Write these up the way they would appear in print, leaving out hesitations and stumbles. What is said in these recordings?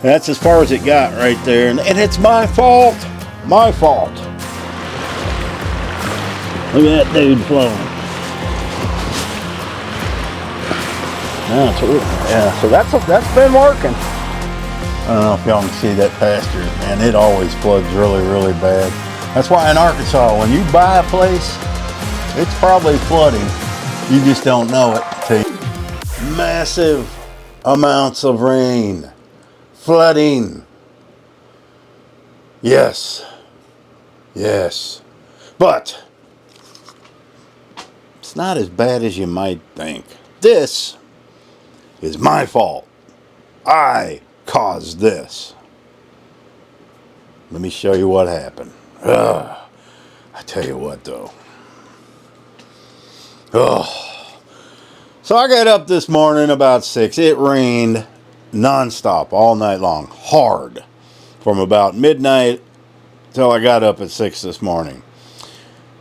That's as far as it got right there, and it's my fault. My fault. Look at that dude flowing. Yeah, so that's been working. I don't know if y'all can see that pasture, man. It always floods really, really bad. That's why in Arkansas, when you buy a place, it's probably flooding. You just don't know it. Massive amounts of rain. Flooding. Yes. Yes. But it's not as bad as you might think. This is my fault. I caused this. Let me show you what happened. I tell you what though. So I got up this morning about 6. It rained nonstop all night long. Hard. From about midnight till I got up at 6 this morning.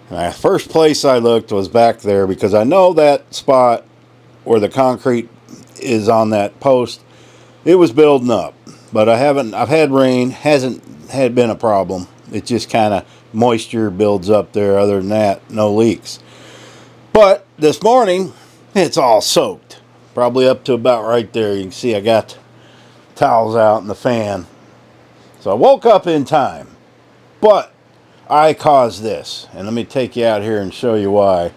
And the first place I looked was back there because I know that spot where the concrete is on that post, it was building up. But I've had rain, hasn't had been a problem. It just kind of moisture builds up there. Other than that, no leaks. But this morning, it's all soaked. Probably up to about right there. You can see I got towels out in the fan. So I woke up in time. But I caused this. And let me take you out here and show you why.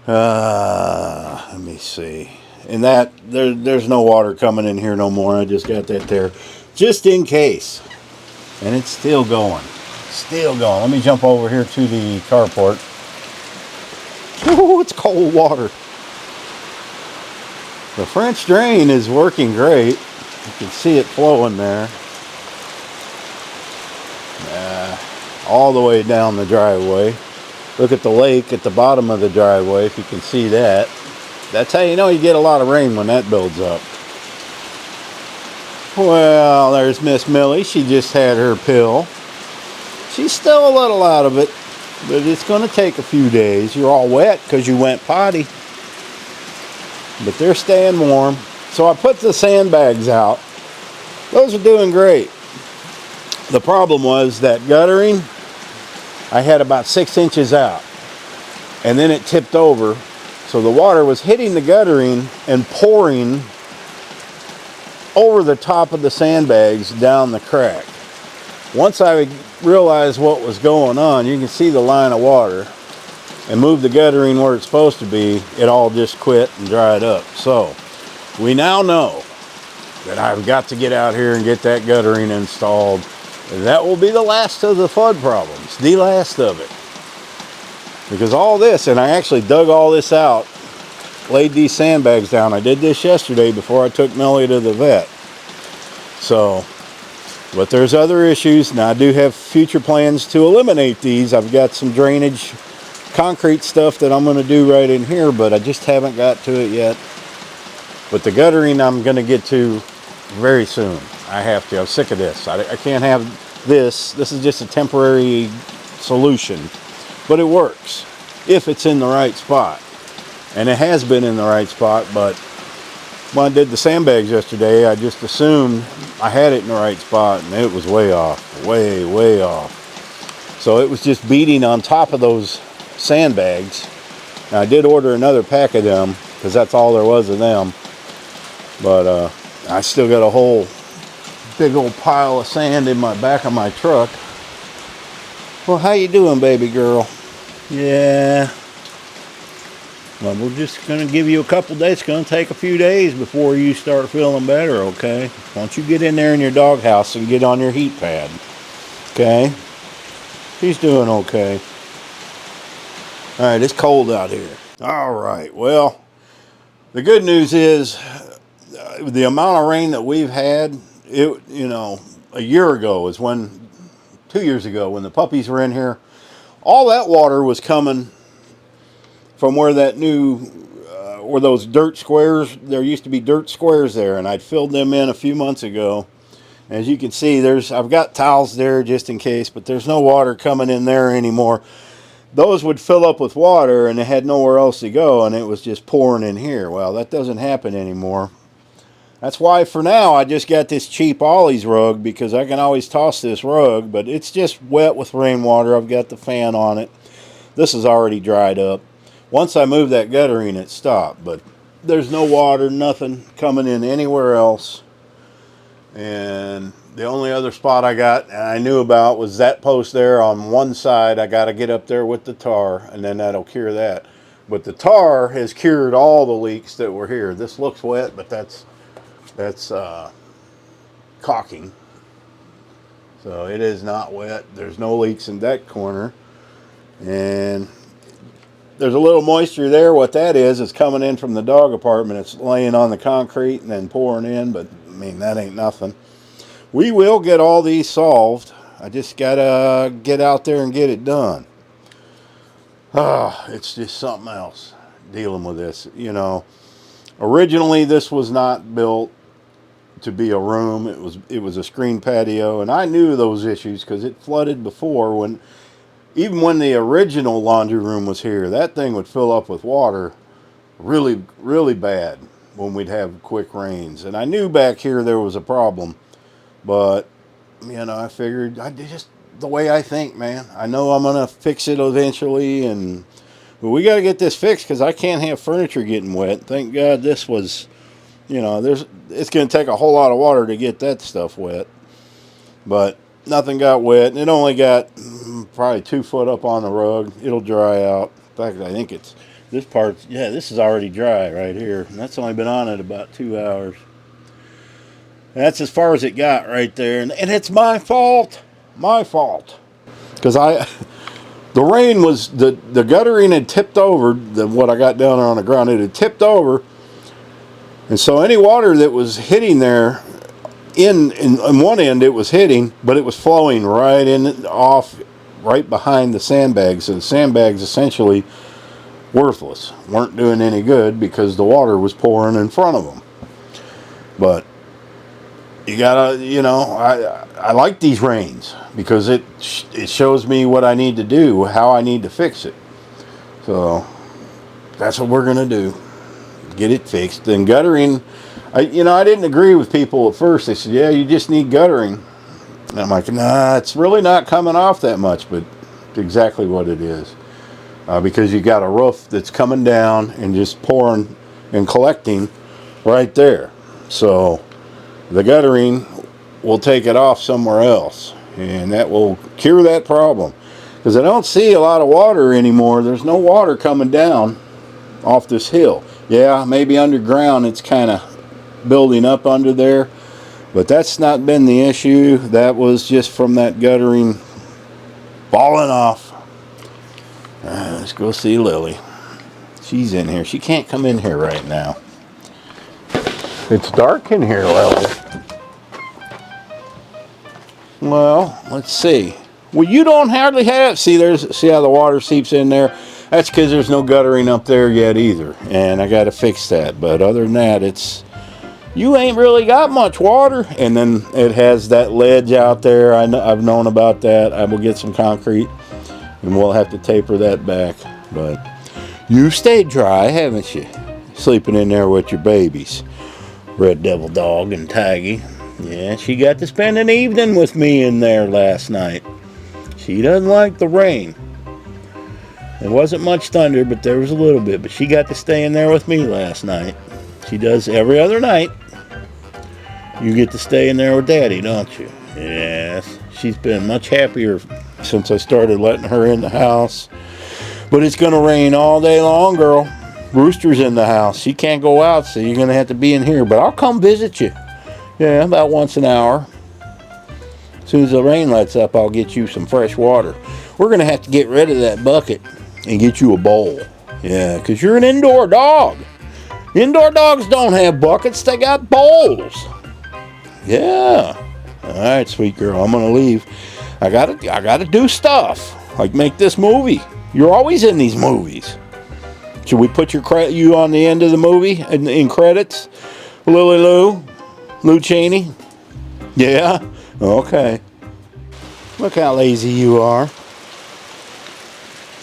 Let me see. And that, there's no water coming in here no more. I just got that there. Just in case. And it's still going. Still going. Let me jump over here to the carport. Ooh, it's cold water. The French drain is working great. You can see it flowing there. All the way down the driveway. Look at the lake at the bottom of the driveway, if you can see that. That's how you know you get a lot of rain when that builds up. Well, there's Miss Millie. She just had her pill. She's still a little out of it, but it's going to take a few days. You're all wet because you went potty. But they're staying warm. So I put the sandbags out. Those are doing great. The problem was that guttering, I had about 6 inches out. And then it tipped over. So the water was hitting the guttering and pouring over the top of the sandbags down the crack. Once I realized what was going on, you can see the line of water, and moved the guttering where it's supposed to be, it all just quit and dried up. So we now know that I've got to get out here and get that guttering installed. And that will be the last of the flood problems, the last of it. Because all this, and I actually dug all this out, laid these sandbags down. I did this yesterday before I took Millie to the vet. So, but there's other issues, and I do have future plans to eliminate these. I've got some drainage, concrete stuff that I'm going to do right in here, but I just haven't got to it yet. But the guttering I'm going to get to very soon. I have to. I'm sick of this. I can't have this. This is just a temporary solution. But it works if it's in the right spot. And it has been in the right spot, but when I did the sandbags yesterday, I just assumed I had it in the right spot, and it was way off. Way, way off. So it was just beating on top of those sandbags. Now, I did order another pack of them, because that's all there was of them. But I still got a whole big old pile of sand in my back of my truck. Well, how you doing, baby girl? Yeah. Well, we're just going to give you a couple days. It's going to take a few days before you start feeling better, okay? Once you get in there in your doghouse and get on your heat pad, okay? She's doing okay. All right, it's cold out here. All right, well, the good news is the amount of rain that we've had, a year ago is when, 2 years ago, when the puppies were in here, all that water was coming from where that new, where those dirt squares, there used to be dirt squares there, and I'd filled them in a few months ago. As you can see, I've got towels there just in case, but there's no water coming in there anymore. Those would fill up with water, and they had nowhere else to go, and it was just pouring in here. Well, that doesn't happen anymore. That's why for now I just got this cheap Ollie's rug, because I can always toss this rug, but it's just wet with rainwater. I've got the fan on it. This is already dried up. Once I moved that guttering, it stopped, but there's no water, nothing coming in anywhere else. And the only other spot I got and I knew about was that post there on one side. I got to get up there with the tar, and then that'll cure that. But the tar has cured all the leaks that were here. This looks wet, but that's caulking. So it is not wet. There's no leaks in that corner. And there's a little moisture there. What that is coming in from the dog apartment. It's laying on the concrete and then pouring in, but I mean, that ain't nothing. We will get all these solved. I just gotta get out there and get it done. It's just something else dealing with this. You know, originally this was not built to be a room. It was a screen patio, and I knew those issues because it flooded before. Even when the original laundry room was here, that thing would fill up with water really, really bad when we'd have quick rains. And I knew back here there was a problem, but you know, I figured just the way I think, man. I know I'm gonna fix it eventually, but we got to get this fixed because I can't have furniture getting wet. Thank God this was. You know, it's going to take a whole lot of water to get that stuff wet. But nothing got wet. And it only got probably 2 foot up on the rug. It'll dry out. In fact, I think this part, yeah, this is already dry right here. And that's only been on it about 2 hours. And that's as far as it got right there. And it's my fault. My fault. Because the rain was, the guttering had tipped over, what I got down there on the ground, it had tipped over. And so any water that was hitting there, in one end it was hitting, but it was flowing right right behind the sandbags. So the sandbags essentially worthless, weren't doing any good because the water was pouring in front of them. But you gotta, you know, I like these rains because it shows me what I need to do, how I need to fix it. So that's what we're gonna do. Get it fixed. Then guttering, I didn't agree with people at first. They said, yeah, you just need guttering. And I'm like, nah, it's really not coming off that much, but it's exactly what it is. Because you got a roof that's coming down and just pouring and collecting right there. So the guttering will take it off somewhere else, and that will cure that problem. Because I don't see a lot of water anymore. There's no water coming down off this hill. Yeah, maybe underground it's kind of building up under there, but that's not been the issue. That was just from that guttering falling off. Let's go see Lily. She's in here. She can't come in here right now. It's dark in here, Lily. Well, let's see. Well, you don't hardly have. See how the water seeps in there? That's because there's no guttering up there yet either, and I got to fix that. But other than that, you ain't really got much water. And then it has that ledge out there. I've known about that. I will get some concrete, and we'll have to taper that back. But you stayed dry, haven't you? Sleeping in there with your babies, Red Devil Dog and Taggy. Yeah, she got to spend an evening with me in there last night. She doesn't like the rain. There wasn't much thunder, but there was a little bit. But she got to stay in there with me last night. She does every other night. You get to stay in there with Daddy, don't you? Yes. She's been much happier since I started letting her in the house. But it's going to rain all day long, girl. Rooster's in the house. She can't go out, so you're going to have to be in here. But I'll come visit you. Yeah, about once an hour. As soon as the rain lets up, I'll get you some fresh water. We're going to have to get rid of that bucket and get you a bowl. Yeah, because you're an indoor dog. Indoor dogs don't have buckets. They got bowls. Yeah. All right, sweet girl. I'm going to leave. I gotta do stuff. Like make this movie. You're always in these movies. Should we put you on the end of the movie in credits? Lou Cheney? Yeah? Okay. Look how lazy you are.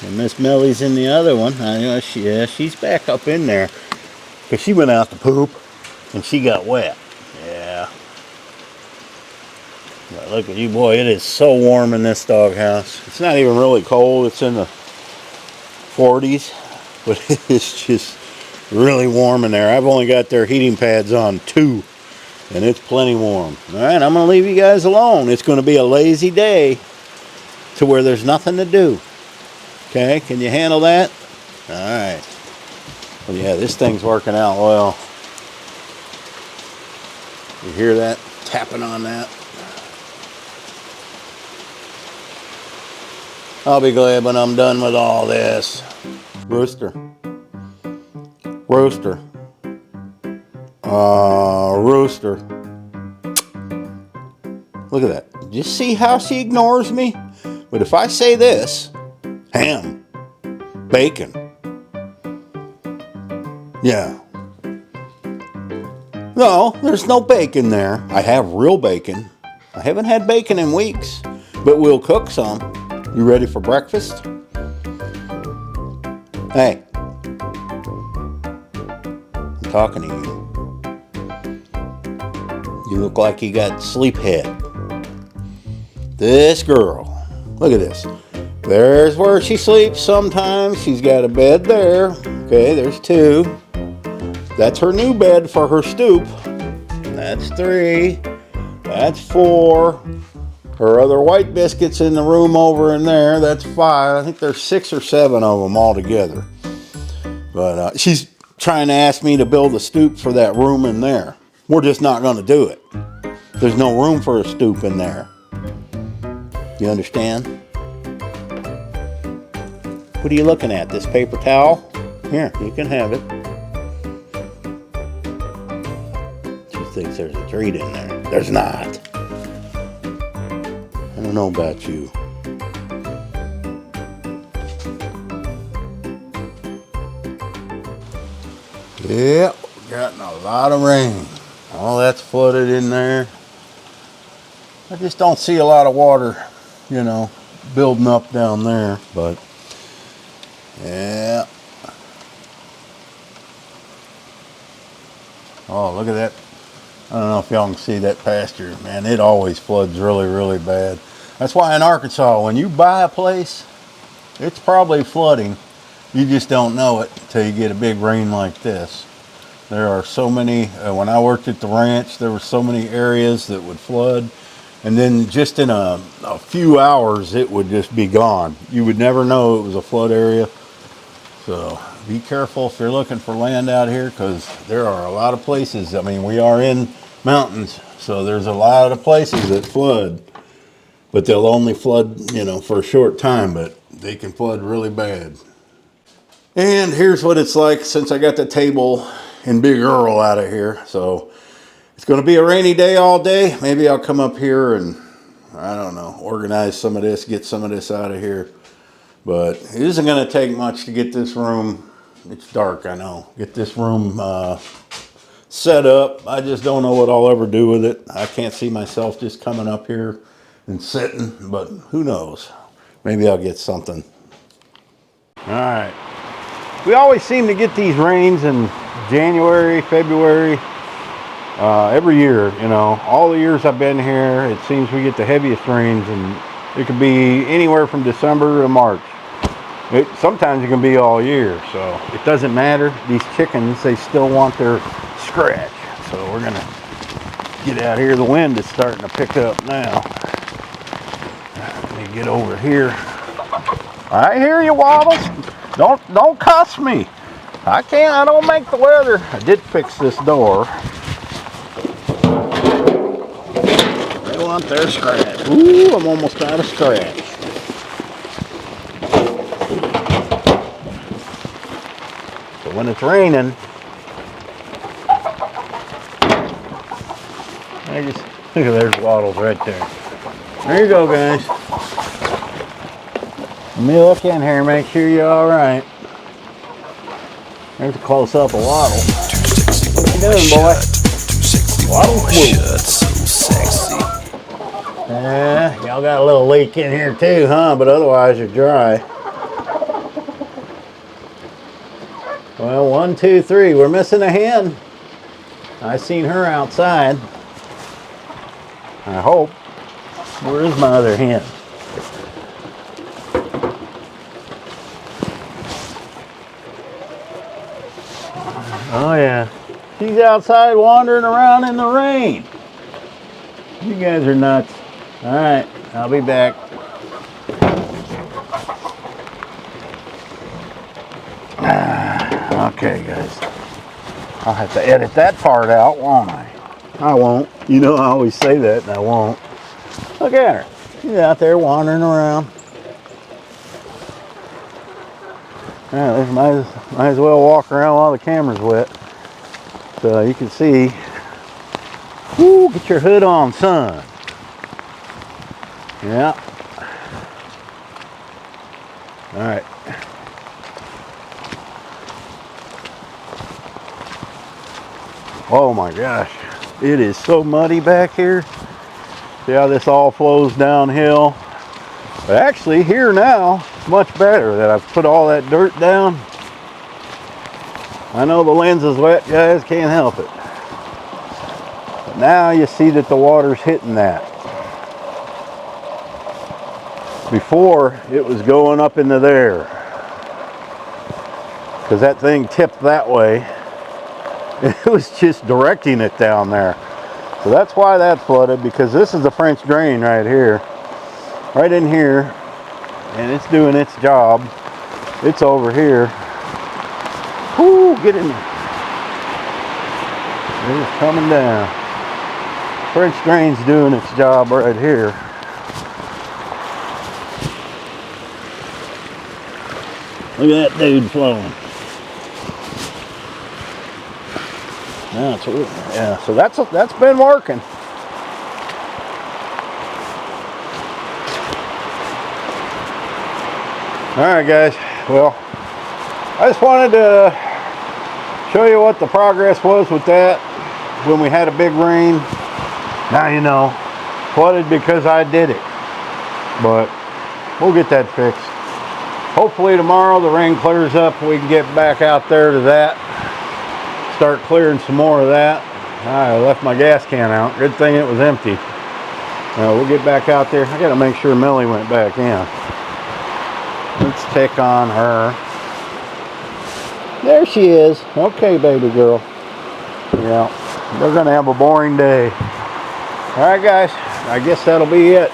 And Miss Millie's in the other one. She's back up in there. Because she went out to poop and she got wet. But look at you, boy, it is so warm in this doghouse. It's not even really cold. It's in the 40s, but it's just really warm in there. I've only got their heating pads on 2, and it's plenty warm. All right, I'm going to leave you guys alone. It's going to be a lazy day to where there's nothing to do. Okay, can you handle that? All right. Well, yeah, this thing's working out well. You hear that? Tapping on that. I'll be glad when I'm done with all this. Rooster. Rooster. Rooster. Look at that. Did you see how she ignores me? But if I say this, ham, bacon. Yeah. No, there's no bacon there. I have real bacon. I haven't had bacon in weeks, but we'll cook some. You ready for breakfast? Hey. I'm talking to you. You look like you got sleep head. This girl. Look at this. There's where she sleeps sometimes. She's got a bed there. Okay, there's 2. That's her new bed for her stoop. That's 3. That's 4. Her other white biscuits in the room over in there. That's 5. I think there's 6 or 7 of them all together. But she's trying to ask me to build a stoop for that room in there. We're just not going to do it. There's no room for a stoop in there. You understand? What are you looking at? This paper towel? Here, you can have it. She thinks there's a treat in there. There's not. I don't know about you. Yep, gotten a lot of rain. All that's flooded in there. I just don't see a lot of water, you know, building up down there, but yeah. Oh, look at that. I don't know if y'all can see that pasture. Man, it always floods really, really bad. That's why in Arkansas, when you buy a place, it's probably flooding. You just don't know it until you get a big rain like this. There are so many, when I worked at the ranch, there were so many areas that would flood. And then just in a few hours, it would just be gone. You would never know it was a flood area. So be careful if you're looking for land out here, because there are a lot of places. I mean, we are in mountains, so there's a lot of places that flood. But they'll only flood, you know, for a short time, but they can flood really bad. And here's what it's like since I got the table and Big Earl out of here. So it's going to be a rainy day all day. Maybe I'll come up here and, I don't know, organize some of this, get some of this out of here. But it isn't going to take much to get this room, it's dark, I know, get this room set up. I just don't know what I'll ever do with it. I can't see myself just coming up here and sitting, but who knows? Maybe I'll get something. All right. We always seem to get these rains in January, February, every year, you know. All the years I've been here, it seems we get the heaviest rains, and it can be anywhere from December to March. Sometimes it can be all year, so it doesn't matter. These chickens, they still want their scratch. So we're gonna get out here. The wind is starting to pick up now. Let me get over here. I hear you, Waddles. Don't cuss me. I don't make the weather. I did fix this door. They want their scratch. Ooh, I'm almost out of scratch. So when it's raining, look at there's Waddles right there. There you go, guys. Let me look in here, make sure you're all right. There's a close up of Waddle. What you doing, boy? Waddle's blue. So sexy. Y'all got a little leak in here too, huh? But otherwise you're dry. Well, 1, 2, 3. We're missing a hen. I seen her outside. I hope. Where's my other hen? Oh yeah, she's outside wandering around in the rain. You guys are nuts. All right, I'll be back. Okay, guys. I'll have to edit that part out, won't I? I won't. You know I always say that, and I won't. Look at her. She's out there wandering around. All right, might as well walk around while the camera's wet. So you can see. Woo, get your hood on, son. Yeah. All right. Oh my gosh. It is so muddy back here. See how this all flows downhill? But actually here now, it's much better that I've put all that dirt down. I know the lens is wet, guys, can't help it. But now you see that the water's hitting that. Before, it was going up into there. Because that thing tipped that way. It was just directing it down there. So that's why that flooded, because this is the French drain right here. Right in here. And it's doing its job. It's over here. Whoo, get in there. It's coming down. French drain's doing its job right here. Look at that dude flowing. Yeah, so that's been working. All right, guys. Well, I just wanted to show you what the progress was with that when we had a big rain. Now you know, flooded because I did it, but we'll get that fixed. Hopefully tomorrow the rain clears up. We can get back out there to that. Start clearing some more of that. I left my gas can out. Good thing it was empty. We'll get back out there. I got to make sure Millie went back in. Let's check on her. There she is. Okay, baby girl. Yeah, they're going to have a boring day. All right, guys. I guess that'll be it.